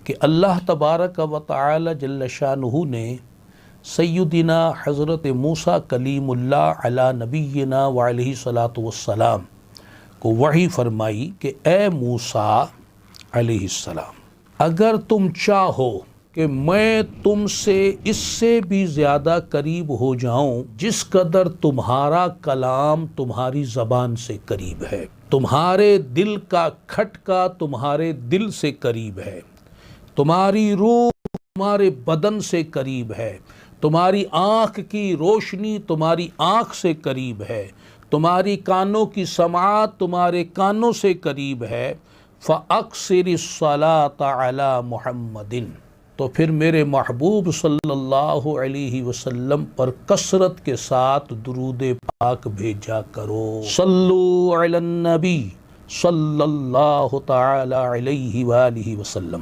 کہ اللہ تبارک و تعالی جل شانہ نے سیدنا حضرت موسیٰ کلیم اللہ علی نبینا وعلیہ الصلاۃ والسلام کو وحی فرمائی کہ اے موسیٰ علیہ السلام، اگر تم چاہو کہ میں تم سے اس سے بھی زیادہ قریب ہو جاؤں جس قدر تمہارا کلام تمہاری زبان سے قریب ہے، تمہارے دل کا کھٹکا تمہارے دل سے قریب ہے، تمہاری روح تمہارے بدن سے قریب ہے، تمہاری آنکھ کی روشنی تمہاری آنکھ سے قریب ہے، تمہاری کانوں کی سماعت تمہارے کانوں سے قریب ہے، فَأَكْثِرِ الصَّلَاةَ عَلَى مُحَمَّدٍ، تو پھر میرے محبوب صلی اللہ علیہ وسلم پر کثرت کے ساتھ درود پاک بھیجا کرو۔ صلو علی النبی صلی اللہ تعالی علیہ وآلہ وسلم۔